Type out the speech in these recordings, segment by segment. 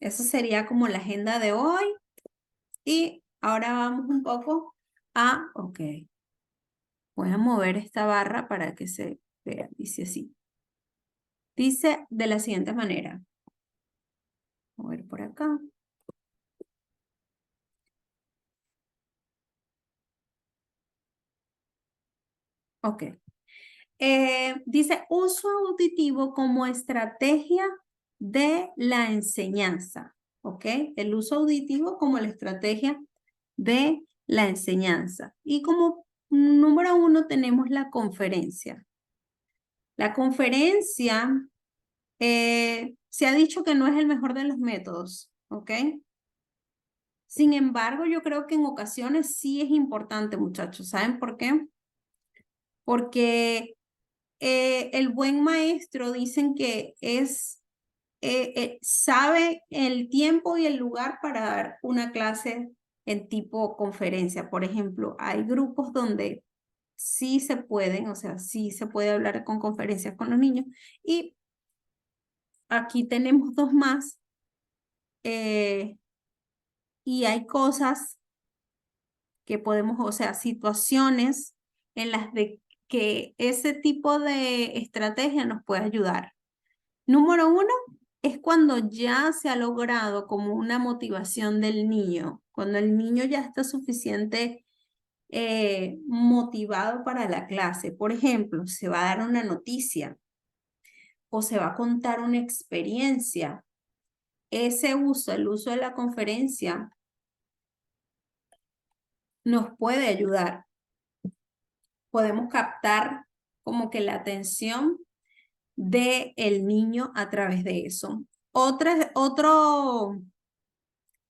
Eso sería como la agenda de hoy. Y ahora vamos un poco ok, voy a mover esta barra para que se vea. Dice así. Dice de la siguiente manera. Voy a ver por acá. Ok. Dice uso auditivo como estrategia de la enseñanza. ¿Ok? El uso auditivo como la estrategia de la enseñanza. Y como número 1 tenemos la conferencia. La conferencia se ha dicho que no es el mejor de los métodos. ¿Ok? Sin embargo, yo creo que en ocasiones sí es importante, muchachos. ¿Saben por qué? Porque el buen maestro dicen que sabe el tiempo y el lugar para dar una clase en tipo conferencia. Por ejemplo, hay grupos donde sí se pueden, o sea, sí se puede hablar con conferencias con los niños. Y aquí tenemos dos más. Y hay cosas que podemos, o sea, situaciones en las de que ese tipo de estrategia nos puede ayudar. Número 1 es cuando ya se ha logrado como una motivación del niño, cuando el niño ya está suficiente motivado para la clase. Por ejemplo, se va a dar una noticia o se va a contar una experiencia. Ese uso, el uso de la conferencia, nos puede ayudar. Podemos captar como que la atención del niño a través de eso. Otro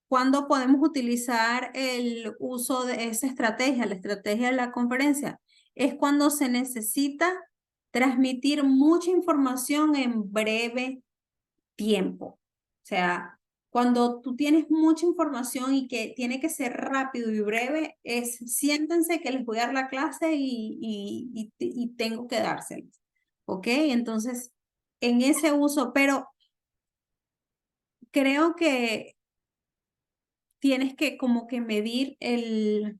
¿Cuándo podemos utilizar el uso de esa estrategia, la estrategia de la conferencia? Es cuando se necesita transmitir mucha información en breve tiempo. O sea, cuando tú tienes mucha información y que tiene que ser rápido y breve, siéntense que les voy a dar la clase y tengo que dárselos. ¿Ok? Entonces, en ese uso, pero creo que tienes que como que medir el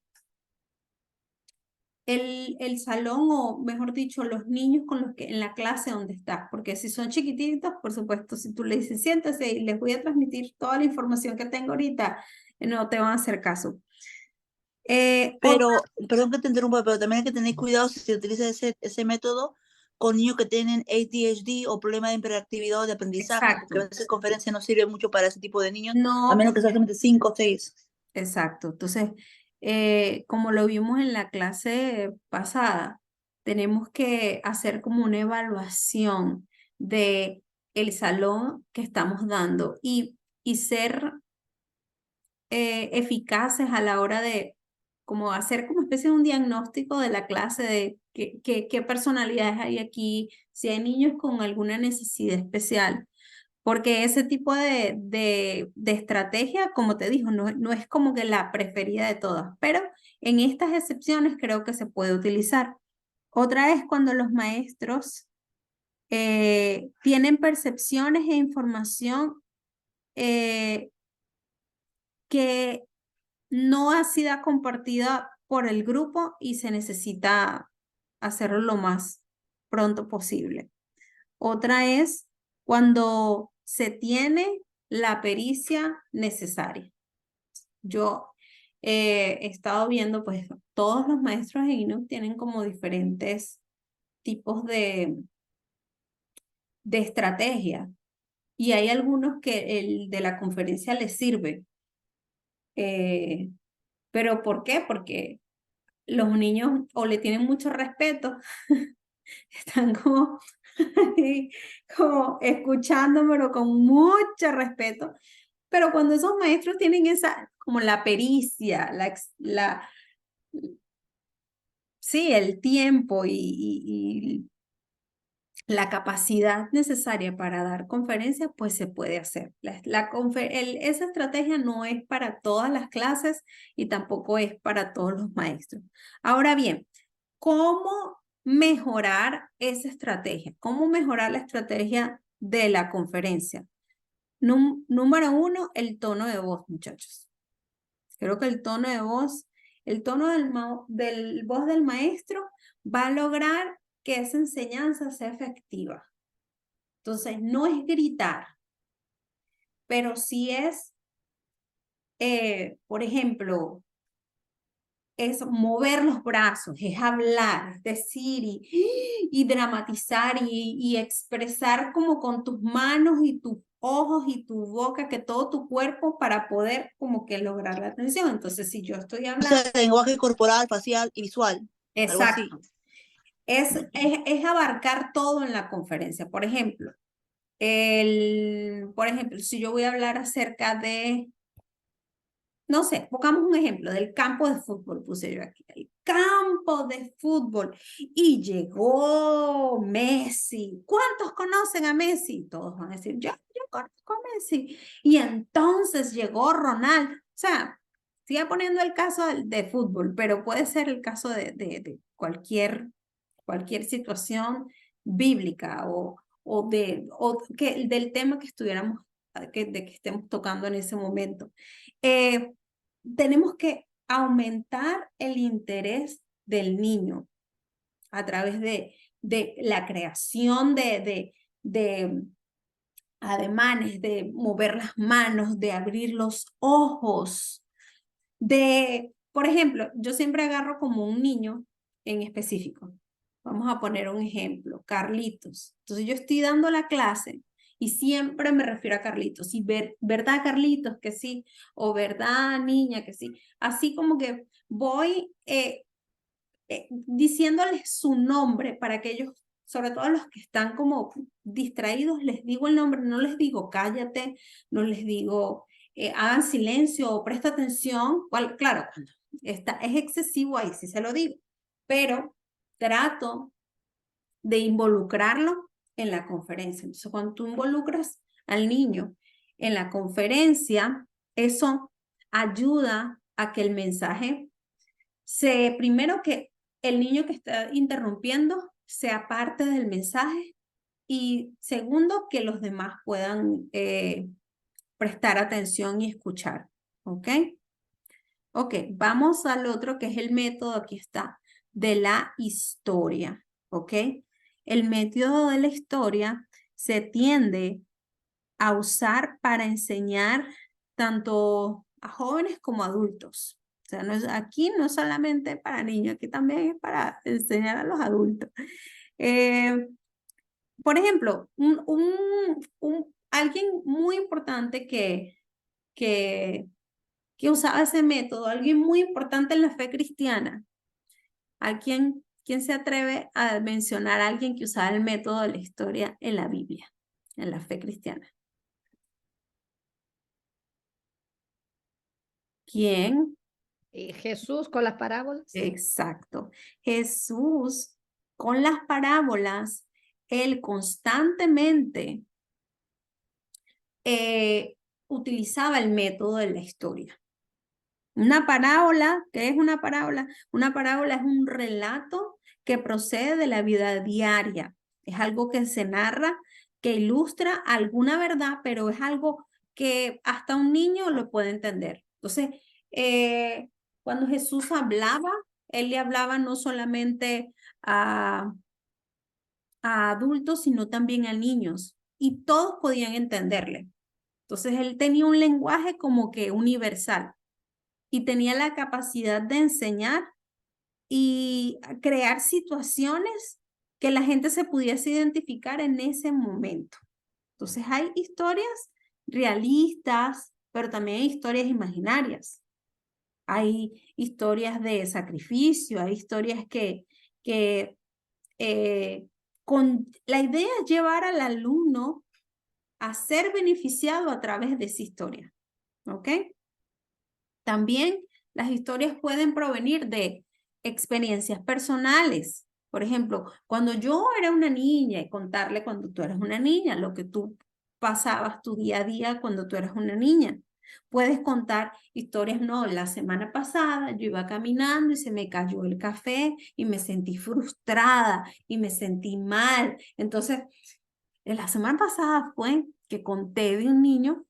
salón o mejor dicho, los niños con los que en la clase donde estás, porque si son chiquititos, por supuesto, si tú le dices siéntese y les voy a transmitir toda la información que tengo ahorita, no te van a hacer caso. Pero, perdón que te interrumpa, pero también hay que tener cuidado si se utiliza ese método con niños que tienen ADHD o problema de hiperactividad o de aprendizaje, porque Exacto. a veces conferencia no sirve mucho para ese tipo de niños, a No, menos que sea solamente 5 o 6. exacto. Entonces, como lo vimos en la clase pasada, tenemos que hacer como una evaluación de el salón que estamos dando y ser eficaces a la hora de como hacer como especie de un diagnóstico de la clase de qué personalidades hay aquí, si hay niños con alguna necesidad especial. Porque ese tipo de estrategia, como te digo, no es como que la preferida de todas, pero en estas excepciones creo que se puede utilizar. Otra es cuando los maestros tienen percepciones e información eh, que no ha sido compartida por el grupo y se necesita hacerlo lo más pronto posible. Otra es cuando se tiene la pericia necesaria. Yo he estado viendo, pues todos los maestros en INUC tienen como diferentes tipos de estrategia y hay algunos que el de la conferencia les sirve. Eh, ¿Pero por qué? Porque los niños o le tienen mucho respeto, están como, como escuchándomelo con mucho respeto, pero cuando esos maestros tienen esa, como la pericia, sí, el tiempo y la capacidad necesaria para dar conferencias, pues se puede hacer. Esa estrategia no es para todas las clases y tampoco es para todos los maestros. Ahora bien, ¿cómo mejorar esa estrategia? ¿Cómo mejorar la estrategia de la conferencia? Número uno, el tono de voz, muchachos. Creo que el tono de voz, el tono del voz del maestro va a lograr que esa enseñanza sea efectiva. Entonces, no es gritar, pero sí es, por ejemplo, es mover los brazos, es hablar, es decir y dramatizar y expresar como con tus manos y tus ojos y tu boca, que todo tu cuerpo para poder como que lograr la atención. Entonces, si yo estoy O hablando, sea, lenguaje corporal, facial y visual, algo así. exacto, es abarcar todo en la conferencia. Por ejemplo, si yo voy a hablar acerca de, no sé, pongamos un ejemplo del campo de fútbol, puse yo aquí, el campo de fútbol, y llegó Messi. ¿Cuántos conocen a Messi? Todos van a decir, yo conozco a Messi. Y entonces llegó Ronaldo. O sea, siga poniendo el caso de fútbol, pero puede ser el caso de cualquier situación bíblica del tema que estuviéramos, que estemos tocando en ese momento. Tenemos que aumentar el interés del niño a través de la creación de ademanes, de mover las manos, de abrir los ojos, por ejemplo, yo siempre agarro como un niño en específico. Vamos a poner un ejemplo, Carlitos. Entonces yo estoy dando la clase y siempre me refiero a Carlitos. Y ¿verdad, Carlitos? Que sí. O ¿verdad, niña? Que sí. Así como que voy diciéndoles su nombre para que ellos, sobre todo los que están como distraídos, les digo el nombre, no les digo cállate, no les digo hagan silencio o presta atención. Claro, cuando es excesivo ahí sí se lo digo, pero trato de involucrarlo en la conferencia. Entonces, cuando tú involucras al niño en la conferencia, eso ayuda a que el mensaje primero que el niño que está interrumpiendo sea parte del mensaje y segundo que los demás puedan prestar atención y escuchar. ¿Ok? Ok, vamos al otro que es el método, aquí está, de la historia. ¿Ok? El método de la historia se tiende a usar para enseñar tanto a jóvenes como a adultos. O sea, aquí no es solamente para niños, aquí también es para enseñar a los adultos. Por ejemplo, alguien muy importante que, que usaba ese método, alguien muy importante en la fe cristiana. ¿Quién se atreve a mencionar a alguien que usaba el método de la historia en la Biblia, en la fe cristiana? ¿Quién? Jesús con las parábolas. Exacto. Jesús, con las parábolas, él constantemente utilizaba el método de la historia. Una parábola, ¿qué es una parábola? Una parábola es un relato que procede de la vida diaria. Es algo que se narra, que ilustra alguna verdad, pero es algo que hasta un niño lo puede entender. Entonces, cuando Jesús hablaba, él le hablaba no solamente a adultos, sino también a niños, y todos podían entenderle. Entonces, él tenía un lenguaje como que universal y tenía la capacidad de enseñar y crear situaciones que la gente se pudiese identificar en ese momento. Entonces hay historias realistas, pero también hay historias imaginarias. Hay historias de sacrificio, hay historias que con la idea es llevar al alumno a ser beneficiado a través de esa historia. ¿Ok? También las historias pueden provenir de experiencias personales. Por ejemplo, cuando yo era una niña y contarle cuando tú eras una niña, lo que tú pasabas tu día a día cuando tú eras una niña. Puedes contar historias, no, la semana pasada yo iba caminando y se me cayó el café y me sentí frustrada y me sentí mal. Entonces, la semana pasada fue que conté de un niño,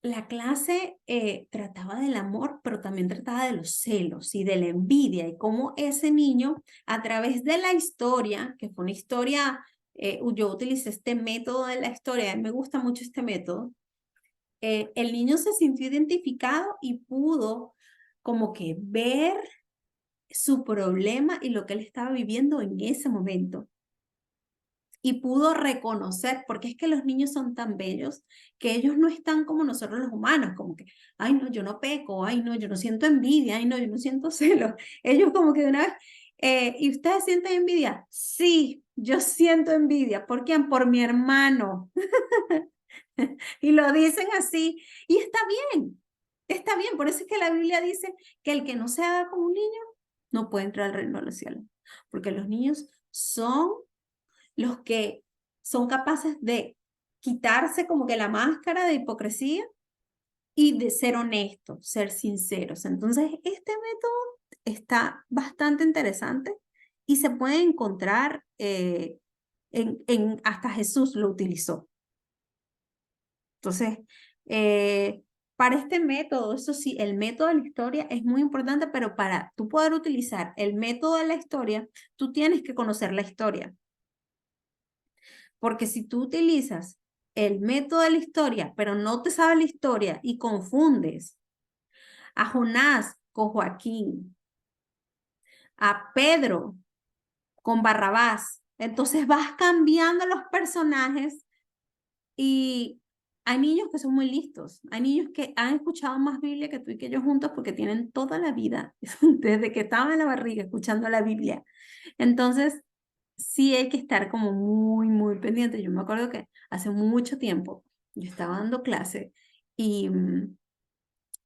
la clase trataba del amor, pero también trataba de los celos y de la envidia y cómo ese niño, a través de la historia, que fue una historia, yo utilicé este método de la historia, a mí me gusta mucho este método, el niño se sintió identificado y pudo como que ver su problema y lo que él estaba viviendo en ese momento. Y pudo reconocer, porque es que los niños son tan bellos, que ellos no están como nosotros los humanos, como que, ay no, yo no peco, ay no, yo no siento envidia, ay no, yo no siento celos. Ellos como que de una vez, ¿y ustedes sienten envidia? Sí, yo siento envidia. ¿Por quién? Por mi hermano. Y lo dicen así, y está bien, por eso es que la Biblia dice que el que no se haga como un niño no puede entrar al reino de los cielos, porque los niños son los que son capaces de quitarse como que la máscara de hipocresía y de ser honestos, ser sinceros. Entonces, este método está bastante interesante y se puede encontrar hasta Jesús lo utilizó. Entonces, para este método, eso sí, el método de la historia es muy importante, pero para tú poder utilizar el método de la historia, tú tienes que conocer la historia. Porque si tú utilizas el método de la historia, pero no te sabes la historia y confundes a Jonás con Joaquín, a Pedro con Barrabás, entonces vas cambiando los personajes y hay niños que son muy listos, hay niños que han escuchado más Biblia que tú y que yo juntos porque tienen toda la vida, desde que estaban en la barriga, escuchando la Biblia. Entonces, sí hay que estar como muy, muy pendiente. Yo me acuerdo que hace mucho tiempo yo estaba dando clase y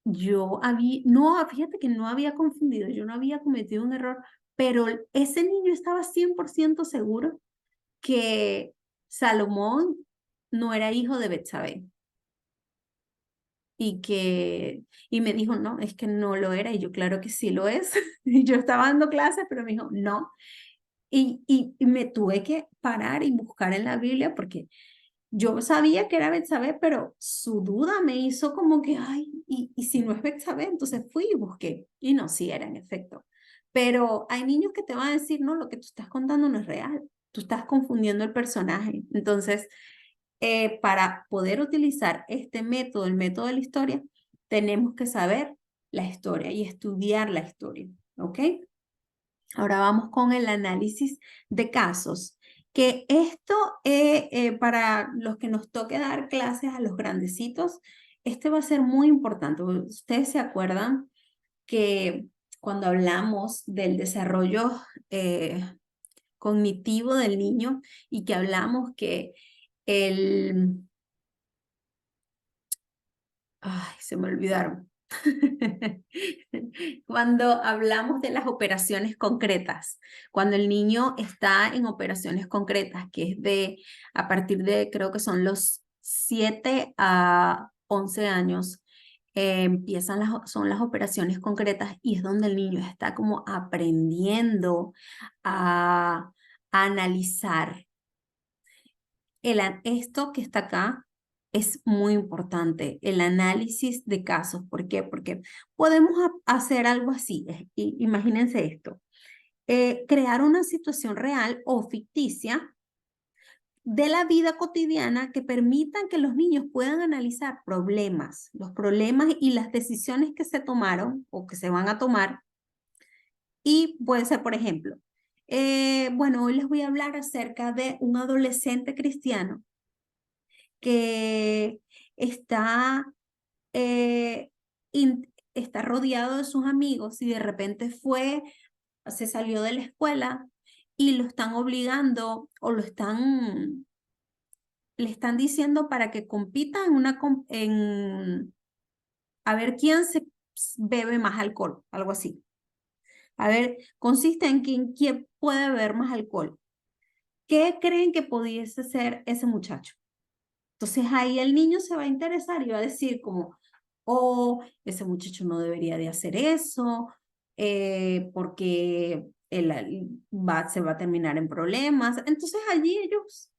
yo había, no, fíjate que no había confundido, yo no había cometido un error, pero ese niño estaba 100% seguro que Salomón no era hijo de Betsabé. Y me dijo, no, es que no lo era. Y yo, claro que sí lo es. Y yo estaba dando clases, pero me dijo, no. Y me tuve que parar y buscar en la Biblia porque yo sabía que era Betsabé, pero su duda me hizo como que, ay, y si no es Betsabé, entonces fui y busqué. Y no, sí era en efecto. Pero hay niños que te van a decir, no, lo que tú estás contando no es real. Tú estás confundiendo el personaje. Entonces, para poder utilizar este método, el método de la historia, tenemos que saber la historia y estudiar la historia. ¿Ok? Ahora vamos con el análisis de casos, que esto para los que nos toque dar clases a los grandecitos, este va a ser muy importante. Ustedes se acuerdan que cuando hablamos del desarrollo cognitivo del niño y que hablamos que el... Ay, se me olvidaron. Cuando hablamos de las operaciones concretas, cuando el niño está en operaciones concretas, que es de a partir de, creo que son los 7 a 11 años, son las operaciones concretas y es donde el niño está como aprendiendo a analizar esto que está acá es muy importante, el análisis de casos. ¿Por qué? Porque podemos hacer algo así. Imagínense esto. Crear una situación real o ficticia de la vida cotidiana que permitan que los niños puedan analizar problemas, los problemas y las decisiones que se tomaron o que se van a tomar. Y puede ser, por ejemplo, bueno, hoy les voy a hablar acerca de un adolescente cristiano que está, eh, está rodeado de sus amigos y de repente se salió de la escuela y lo están obligando o le están diciendo para que compita a ver quién se bebe más alcohol, algo así. A ver, consiste en quién puede beber más alcohol. ¿Qué creen que pudiese ser ese muchacho? Entonces ahí el niño se va a interesar y va a decir como, oh, ese muchacho no debería de hacer eso, porque se va a terminar en problemas. Entonces allí ellos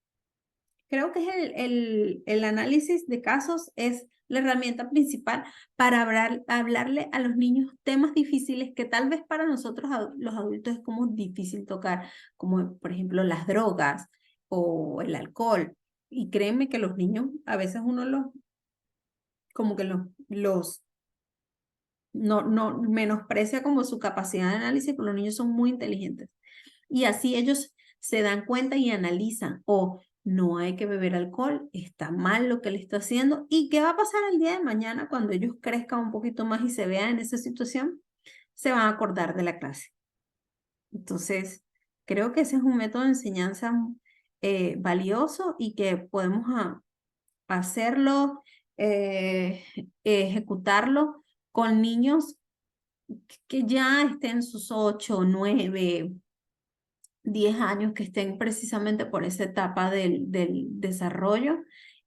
Creo que es el análisis de casos es la herramienta principal para hablarle a los niños temas difíciles que tal vez para nosotros los adultos es como difícil tocar, como por ejemplo las drogas o el alcohol. Y créeme que los niños a veces uno como que no menosprecia como su capacidad de análisis, pero los niños son muy inteligentes. Y así ellos se dan cuenta y analizan, o no hay que beber alcohol, está mal lo que le está haciendo, y qué va a pasar el día de mañana cuando ellos crezcan un poquito más y se vean en esa situación, se van a acordar de la clase. Entonces, creo que ese es un método de enseñanza valioso y que podemos hacerlo, ejecutarlo con niños que ya estén en sus 8, 9, 10 años, que estén precisamente por esa etapa del desarrollo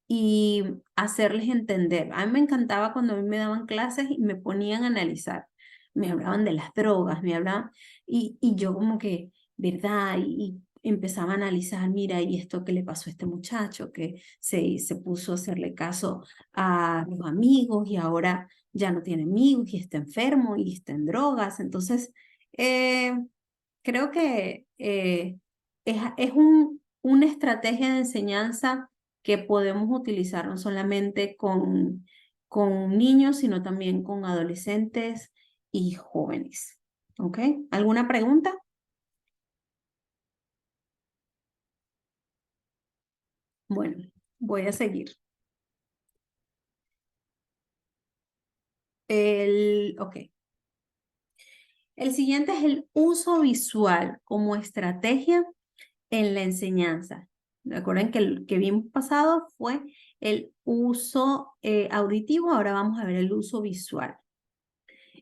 y hacerles entender. A mí me encantaba cuando a mí me daban clases y me ponían a analizar. Me hablaban de las drogas, me hablaban, y yo como que, ¿verdad? Y empezaba a analizar, mira, y esto que le pasó a este muchacho, que se puso a hacerle caso a los amigos y ahora ya no tiene amigos y está enfermo y está en drogas. Entonces, creo que es una estrategia de enseñanza que podemos utilizar no solamente con niños, sino también con adolescentes y jóvenes. ¿Ok? ¿Alguna pregunta? Bueno, voy a seguir. Ok. El siguiente es el uso visual como estrategia en la enseñanza. Recuerden que el que vimos pasado fue el uso auditivo, ahora vamos a ver el uso visual.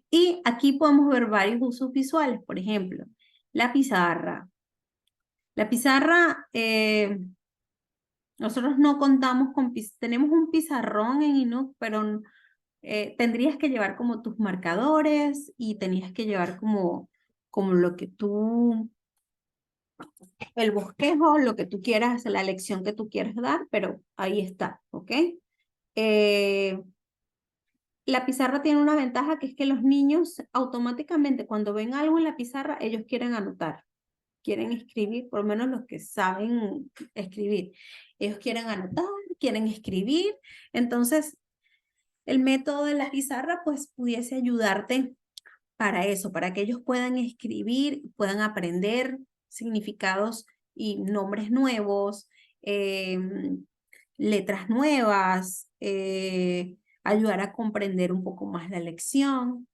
Y aquí podemos ver varios usos visuales, por ejemplo, la pizarra. La pizarra, nosotros no contamos con tenemos un pizarrón en Inuk, pero tendrías que llevar como tus marcadores y tenías que llevar como lo que tú el bosquejo, lo que tú quieras, la lección que tú quieres dar, pero ahí está, ¿ok? Eh, la pizarra tiene una ventaja que es que los niños automáticamente cuando ven algo en la pizarra, ellos quieren anotar, quieren escribir, por lo menos los que saben escribir. Ellos quieren anotar, quieren escribir, entonces el método de la pizarra pues pudiese ayudarte para eso, para que ellos puedan escribir, puedan aprender significados y nombres nuevos, letras nuevas, ayudar a comprender un poco más la lección.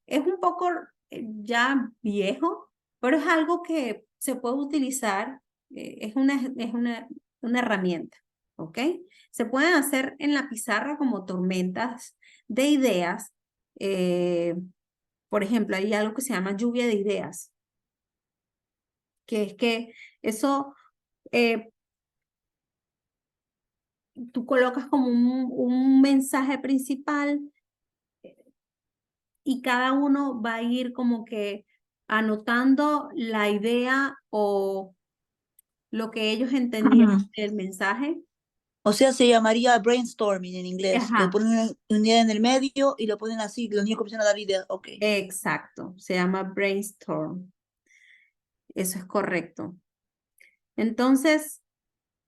Es un poco ya viejo, pero es algo que se puede utilizar, una herramienta, ¿ok? Se pueden hacer en la pizarra como tormentas de ideas. Por ejemplo, hay algo que se llama lluvia de ideas, que es que eso, eh, tú colocas como un mensaje principal y cada uno va a ir como que anotando la idea o lo que ellos entendieron del mensaje. O sea, se llamaría brainstorming en inglés. Le Ajá, ponen una idea en el medio y lo ponen así, los niños comienzan a dar ideas. Ok. exacto, se llama brainstorm. Eso es correcto. Entonces,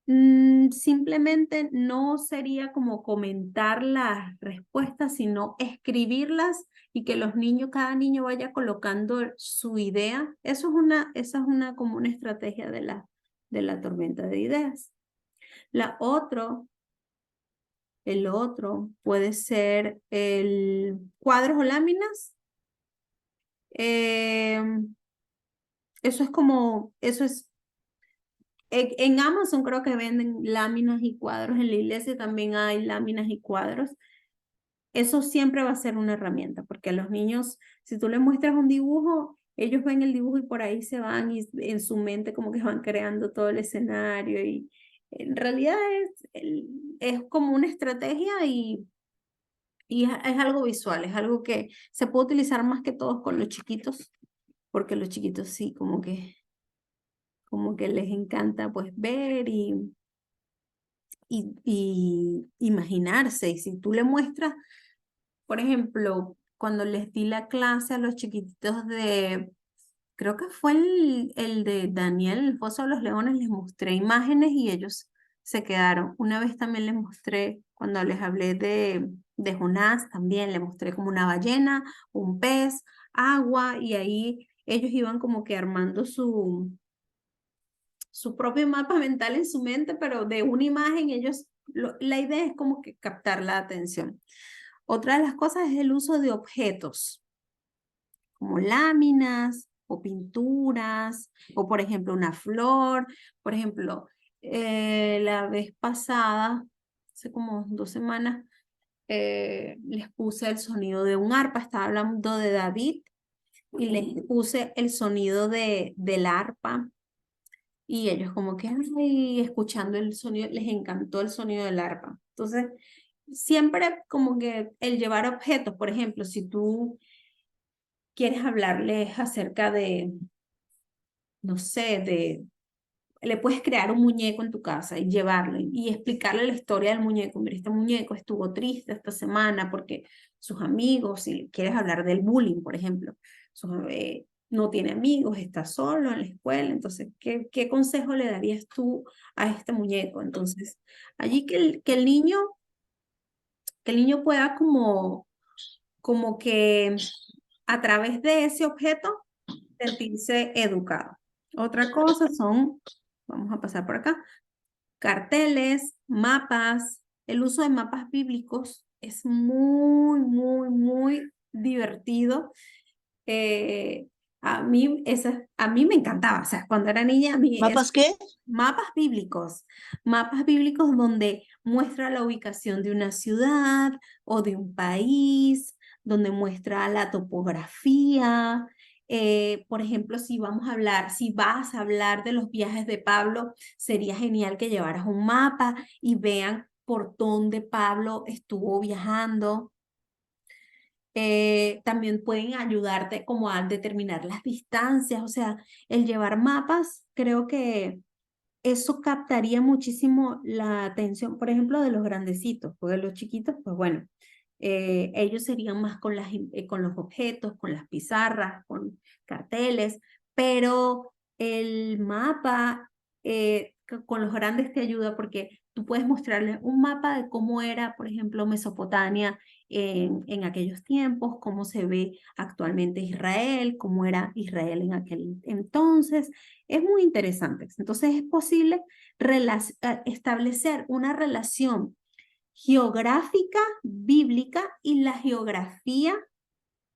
simplemente no sería como comentar las respuestas, sino escribirlas y que los niños, cada niño vaya colocando su idea. Esa es una como una estrategia de la tormenta de ideas. El otro puede ser el cuadros o láminas. Eso es en Amazon creo que venden láminas y cuadros, en la iglesia también hay láminas y cuadros. Eso siempre va a ser una herramienta, porque a los niños, si tú les muestras un dibujo, ellos ven el dibujo y por ahí se van y en su mente como que van creando todo el escenario y en realidad es como una estrategia y es algo visual, es algo que se puede utilizar más que todos con los chiquitos, porque los chiquitos sí, como que les encanta pues ver y imaginarse. Y si tú le muestras, por ejemplo, cuando les di la clase a los chiquititos de, creo que fue el de Daniel, el Foso de los Leones, les mostré imágenes y ellos se quedaron. Una vez también les mostré, cuando les hablé de Jonás, también le mostré como una ballena, un pez, agua, y ahí ellos iban como que armando su propio mapa mental en su mente, pero de una imagen ellos, la idea es como que captar la atención. Otra de las cosas es el uso de objetos, como láminas o pinturas, o por ejemplo una flor. Por ejemplo, la vez pasada, hace como 2 semanas, les puse el sonido de un arpa, estaba hablando de David, y les puse el sonido del arpa. Y ellos como que, ay, escuchando el sonido, les encantó el sonido del arpa. Entonces, siempre como que el llevar objetos, por ejemplo, si tú quieres hablarles acerca de, no sé, le puedes crear un muñeco en tu casa y llevarlo y explicarle la historia del muñeco. Mira, este muñeco estuvo triste esta semana porque sus amigos, si quieres hablar del bullying, por ejemplo, no tiene amigos, está solo en la escuela. Entonces, ¿qué consejo le darías tú a este muñeco? Entonces, allí que el niño pueda como que a través de ese objeto sentirse educado. Otra cosa son, vamos a pasar por acá, carteles, mapas. El uso de mapas bíblicos es muy, muy, muy divertido. Eh, a mí me encantaba, o sea, cuando era niña, a mí ¿Mapas qué? mapas bíblicos donde muestra la ubicación de una ciudad o de un país, donde muestra la topografía. Por ejemplo, si vas a hablar de los viajes de Pablo, sería genial que llevaras un mapa y vean por dónde Pablo estuvo viajando. También pueden ayudarte como a determinar las distancias, o sea, el llevar mapas, creo que eso captaría muchísimo la atención, por ejemplo, de los grandecitos, porque los chiquitos, pues bueno, ellos serían más con los objetos, con las pizarras, con carteles, pero el mapa con los grandes te ayuda porque tú puedes mostrarles un mapa de cómo era, por ejemplo, Mesopotamia en aquellos tiempos, cómo se ve actualmente Israel, cómo era Israel en aquel entonces. Es muy interesante. Entonces es posible establecer una relación geográfica, bíblica y la geografía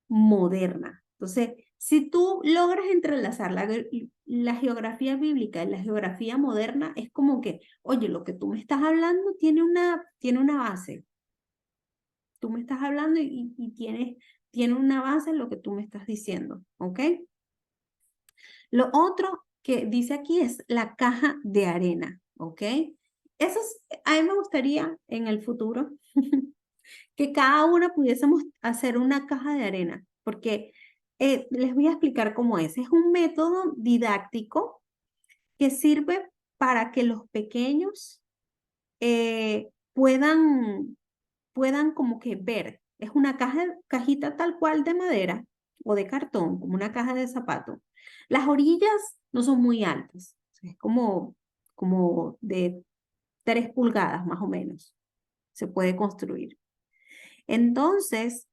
moderna. Entonces, si tú logras entrelazar la geografía bíblica y la geografía moderna, es como que, oye, lo que tú me estás hablando tiene una base. Tú me estás hablando y tiene una base en lo que tú me estás diciendo, ¿ok? Lo otro que dice aquí es la caja de arena, ¿ok? A mí me gustaría en el futuro que cada una pudiésemos hacer una caja de arena, porque les voy a explicar cómo es. Es un método didáctico que sirve para que los pequeños puedan como que ver. Es una cajita tal cual de madera o de cartón, como una caja de zapato. Las orillas no son muy altas, es como de 3 pulgadas más o menos. Se puede construir. Entonces,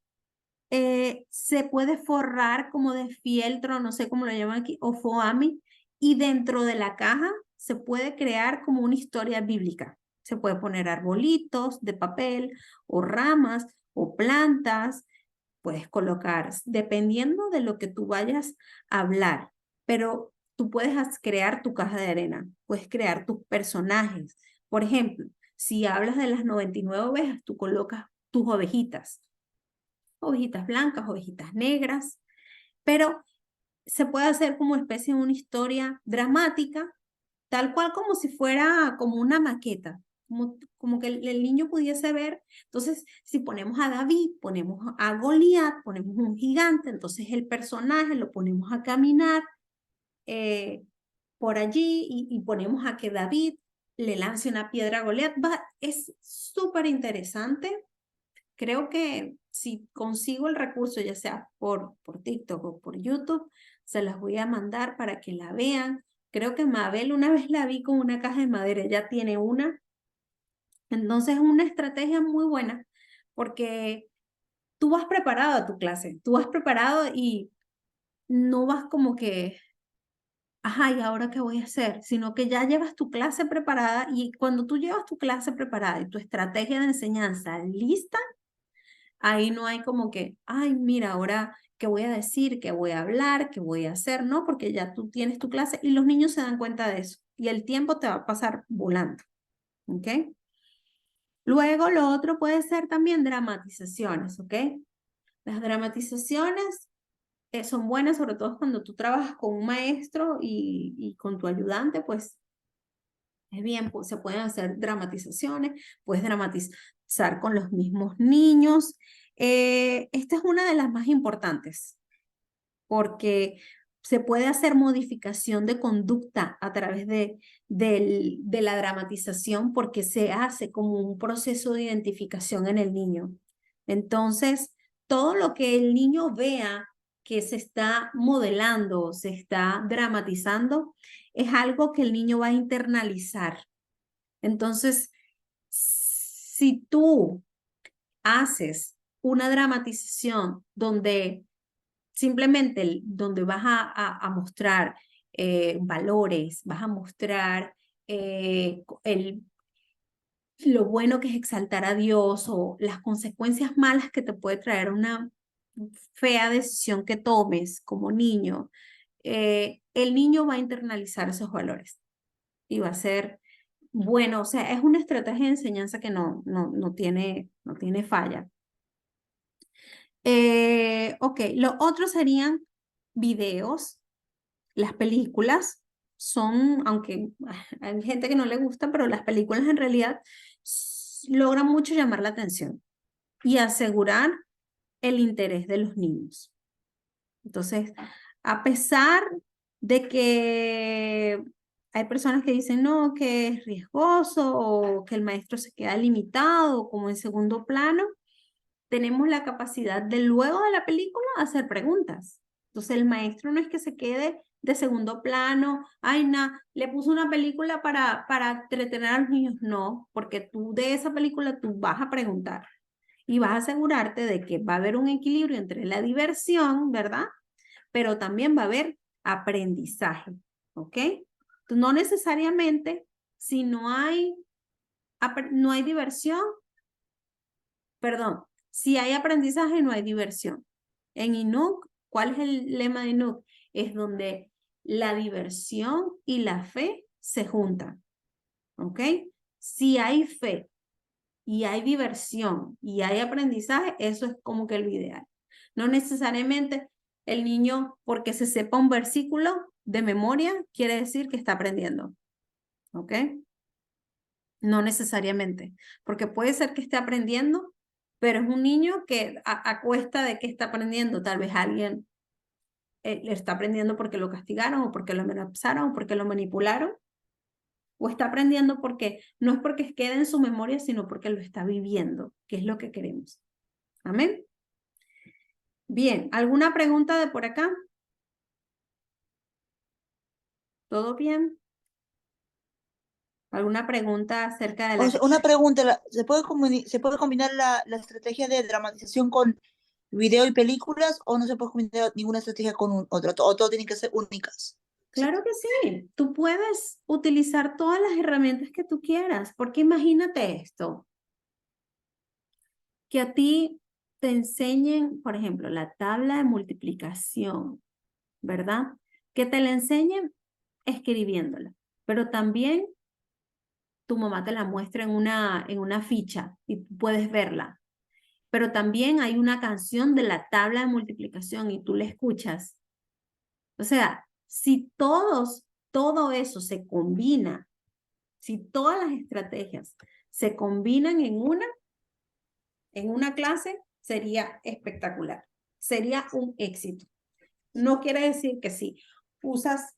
se puede forrar como de fieltro, no sé cómo lo llaman aquí, o foami, y dentro de la caja se puede crear como una historia bíblica. Se puede poner arbolitos de papel o ramas o plantas, puedes colocar, dependiendo de lo que tú vayas a hablar, pero tú puedes crear tu caja de arena, puedes crear tus personajes. Por ejemplo, si hablas de las 99 ovejas, tú colocas tus ovejitas blancas, ovejitas negras, pero se puede hacer como especie de una historia dramática, tal cual como si fuera como una maqueta, como que el niño pudiese ver. Entonces, si ponemos a David, ponemos a Goliat, ponemos un gigante, entonces el personaje lo ponemos a caminar por allí y ponemos a que David le lance una piedra a Goliat. Es súper interesante. Creo que si consigo el recurso, ya sea por TikTok o por YouTube, se las voy a mandar para que la vean. Creo que Mabel una vez la vi con una caja de madera, ella tiene una. Entonces es una estrategia muy buena porque tú vas preparado a tu clase, tú vas preparado y no vas como que, ajá, ¿y ahora qué voy a hacer? Sino que ya llevas tu clase preparada y cuando tú llevas tu clase preparada y tu estrategia de enseñanza lista, ahí no hay como que, ay, mira, ahora qué voy a decir, qué voy a hablar, qué voy a hacer, ¿no? Porque ya tú tienes tu clase y los niños se dan cuenta de eso y el tiempo te va a pasar volando, ¿ok? Luego lo otro puede ser también dramatizaciones, ¿ok? Las dramatizaciones son buenas, sobre todo cuando tú trabajas con un maestro y con tu ayudante, pues es bien, pues, se pueden hacer dramatizaciones, puedes dramatizar con los mismos niños. Esta es una de las más importantes porque se puede hacer modificación de conducta a través de la dramatización porque se hace como un proceso de identificación en el niño. Entonces, todo lo que el niño vea que se está modelando, se está dramatizando, es algo que el niño va a internalizar. Entonces, si tú haces una dramatización donde simplemente donde vas a mostrar valores, vas a mostrar lo bueno que es exaltar a Dios o las consecuencias malas que te puede traer una fea decisión que tomes como niño, el niño va a internalizar esos valores y va a ser bueno, o sea, es una estrategia de enseñanza que no tiene falla. Ok, lo otro serían videos. Las películas son, aunque hay gente que no le gusta, pero las películas en realidad logran mucho llamar la atención y asegurar el interés de los niños. Entonces, a pesar de que hay personas que dicen no, que es riesgoso o que el maestro se queda limitado como en segundo plano, tenemos la capacidad de luego de la película hacer preguntas. Entonces el maestro no es que se quede de segundo plano, ay, le puso una película para entretener a los niños, no, porque tú de esa película tú vas a preguntar y vas a asegurarte de que va a haber un equilibrio entre la diversión, ¿verdad? Pero también va a haber aprendizaje, ¿ok? Entonces, no necesariamente si no hay diversión, perdón, si hay aprendizaje, no hay diversión. En Inuk, ¿cuál es el lema de Inuk? Es donde la diversión y la fe se juntan. ¿Ok? Si hay fe y hay diversión y hay aprendizaje, eso es como que lo ideal. No necesariamente el niño, porque se sepa un versículo de memoria, quiere decir que está aprendiendo. ¿Ok? No necesariamente, porque puede ser que esté aprendiendo, pero es un niño que a cuesta de que está aprendiendo, tal vez alguien le está aprendiendo porque lo castigaron o porque lo amenazaron o porque lo manipularon, o está aprendiendo porque no es porque quede en su memoria, sino porque lo está viviendo, que es lo que queremos. Amén. Bien, ¿alguna pregunta de por acá? ¿Todo bien? ¿Alguna pregunta acerca de la... Una pregunta, ¿se puede combinar la estrategia de dramatización con video y películas o no se puede combinar ninguna estrategia con otro? O todo tienen que ser únicas. Claro que sí, tú puedes utilizar todas las herramientas que tú quieras, porque imagínate esto, que a ti te enseñen, por ejemplo, la tabla de multiplicación, ¿verdad? Que te la enseñen escribiéndola, pero también tu mamá te la muestra en una ficha y tú puedes verla, pero también hay una canción de la tabla de multiplicación y tú la escuchas. O sea, si todo eso se combina, si todas las estrategias se combinan en una clase, sería espectacular. Sería un éxito. No quiere decir que si usas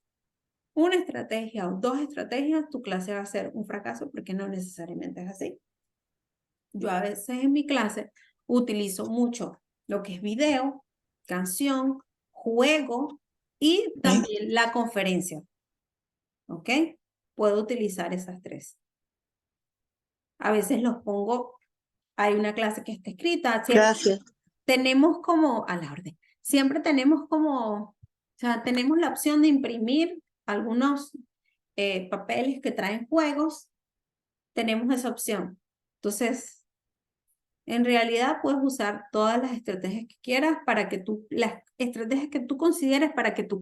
una estrategia o 2 estrategias, tu clase va a ser un fracaso porque no necesariamente es así. Yo a veces en mi clase utilizo mucho lo que es video, canción, juego y también la conferencia. ¿Ok? Puedo utilizar esas 3. A veces los pongo, hay una clase que está escrita. Gracias. Tenemos como, a la orden, siempre tenemos como, o sea, tenemos la opción de imprimir algunos papeles que traen juegos. Tenemos esa opción. Entonces, en realidad puedes usar todas las estrategias que quieras para que las estrategias que tú consideres para que tu